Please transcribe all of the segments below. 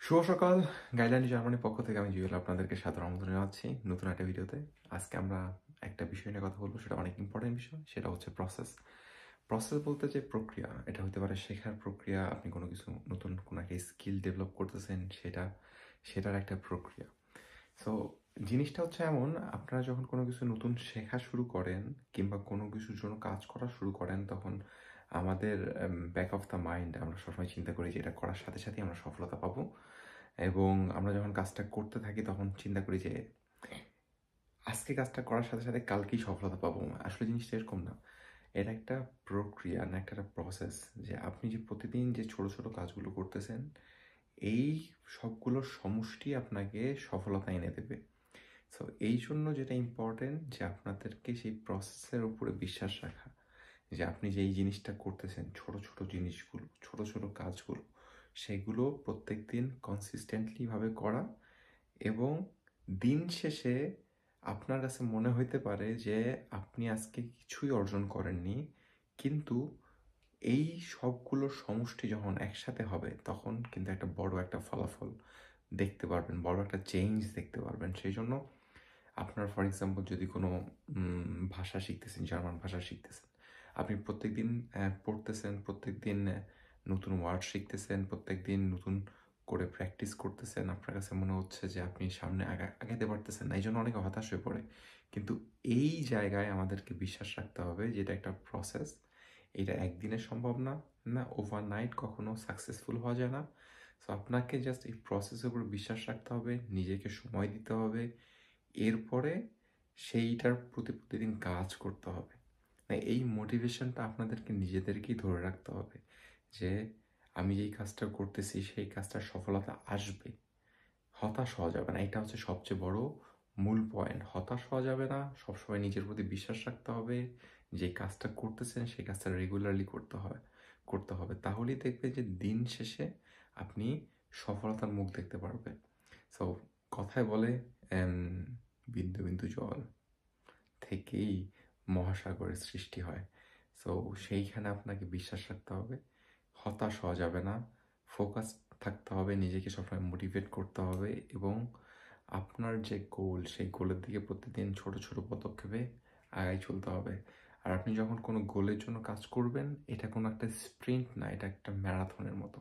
শুভ সকাল। গাইডলাইন জার্মানির পক্ষ থেকে আমি জুয়েল আপনাদেরকে সাদর আমন্ত্রণ জানাচ্ছি নতুন একটা ভিডিওতে। আজকে আমরা একটা বিষয় নিয়ে কথা বলবো, সেটা অনেক ইম্পর্টেন্ট বিষয়, সেটা হচ্ছে প্রসেস। প্রসেস বলতে যে প্রক্রিয়া, এটা হতে পারে শেখার প্রক্রিয়া, আপনি কোনো কিছু নতুন কোনো একটা স্কিল ডেভেলপ করতেছেন, সেটার একটা প্রক্রিয়া। সো জিনিসটা হচ্ছে এমন, আপনারা যখন কোনো কিছু নতুন শেখা শুরু করেন কিংবা কোনো কিছুর জন্য কাজ করা শুরু করেন, তখন আমাদের ব্যাক অফ দ্য মাইন্ড আমরা সবসময় চিন্তা করি যে এটা করার সাথে সাথেই আমরা সফলতা পাবো। এবং আমরা যখন কাজটা করতে থাকি তখন চিন্তা করি যে আজকে কাজটা করার সাথে সাথে কালকেই সফলতা পাবো। আসলে জিনিসটা এরকম না। এটা একটা প্রক্রিয়া, না একটা প্রসেস। যে আপনি যে প্রতিদিন যে ছোট ছোট কাজগুলো করতেছেন, এই সবগুলোর সমষ্টি আপনাকে সফলতা এনে দেবে। সো এই জন্য যেটা ইম্পর্টেন্ট, যে আপনাদেরকে সেই প্রসেসের উপরে বিশ্বাস রাখা, যে আপনি যে এই জিনিসটা করতেছেন, ছোট ছোট জিনিসগুলো, ছোট ছোট কাজগুলো, সেগুলো প্রত্যেক দিন কনসিস্টেন্টলি ভাবে করা। এবং দিন শেষে আপনার কাছে মনে হইতে পারে যে আপনি আজকে কিছুই অর্জন করেননি, কিন্তু এই সবগুলোর সমষ্টি যখন একসাথে হবে তখন কিন্তু একটা বড় একটা ফলাফল দেখতে পারবেন, বড় একটা চেঞ্জ দেখতে পারবেন। সেই জন্য আপনার ফর এক্সাম্পল যদি কোনো ভাষা শিখতেছেন, জার্মান ভাষা শিখতেছেন, আপনি প্রত্যেকদিন পড়তেছেন, প্রত্যেকদিন নতুন ওয়ার্ড শিখতেছেন, প্রত্যেকদিন নতুন করে প্র্যাকটিস করতেছেন, আপনার কাছে মনে হচ্ছে যে আপনি সামনে আগাতে পারতেছেন না, এই জন্য অনেকে হতাশ হয়ে পড়ে। কিন্তু এই জায়গায় আমাদেরকে বিশ্বাস রাখতে হবে যে এটা একটা প্রসেস, এটা একদিনে সম্ভব না, না ওভারনাইট কখনো সাকসেসফুল হওয়া যায় না। সো আপনাকে জাস্ট এই প্রসেসের উপর বিশ্বাস রাখতে হবে, নিজেকে সময় দিতে হবে, এরপরে সেইটার প্রতি প্রতিদিন কাজ করতে হবে। এই মোটিভেশনটা আপনাদেরকে নিজেদেরকেই ধরে রাখতে হবে, যে আমি যেই কাজটা করতেছি সেই কাজটার সফলতা আসবে। হতাশ হওয়া যাবে না, এটা হচ্ছে সবচেয়ে বড় মূল পয়েন্ট। হতাশ হওয়া যাবে না, সবসময় নিজের প্রতি বিশ্বাস রাখতে হবে, যে কাজটা করতেছেন সেই কাজটা রেগুলারলি করতে হবে। তাহলেই দেখবেন যে দিন শেষে আপনি সফলতার মুখ দেখতে পারবেন। সো কথায় বলে বিন্দু বিন্দু জল থেকেই মহাসাগরের সৃষ্টি হয়। সো সেইখানে আপনাকে বিশ্বাস রাখতে হবে, হতাশ হওয়া যাবে না, ফোকাস থাকতে হবে, নিজেকে সবসময় মোটিভেট করতে হবে, এবং আপনার যে গোল সেই গোলের দিকে প্রতিদিন ছোট ছোট পদক্ষেপে আগাই চলতে হবে। আর আপনি যখন কোনো গোলের জন্য কাজ করবেন, এটা কোনো একটা স্প্রিন্ট না, এটা একটা ম্যারাথনের মতো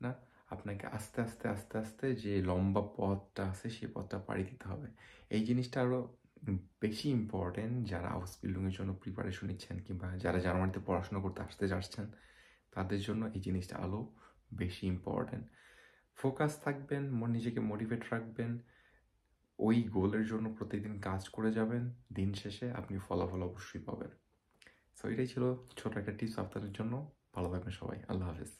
না। আপনাকে আস্তে আস্তে আস্তে আস্তে যে লম্বা পথটা আছে সেই পথটা পাড়ি দিতে হবে। এই জিনিসটা আরও বেশি ইম্পর্টেন্ট যারা আউসবিল্ডিংয়ের জন্য প্রিপারেশন নিচ্ছেন, কিংবা যারা জার্মানিতে পড়াশোনা করতে আসছেন, তাদের জন্য এই জিনিসটা আরও বেশি ইম্পর্টেন্ট। ফোকাস থাকবেন, নিজেকে মোটিভেট রাখবেন, ওই গোলের জন্য প্রতিদিন কাজ করে যাবেন, দিন শেষে আপনি ফলাফল অবশ্যই পাবেন। সো এটাই ছিল ছোট একটা টিপস আপনাদের জন্য। ভালো থাকবেন সবাই, আল্লাহ হাফেজ।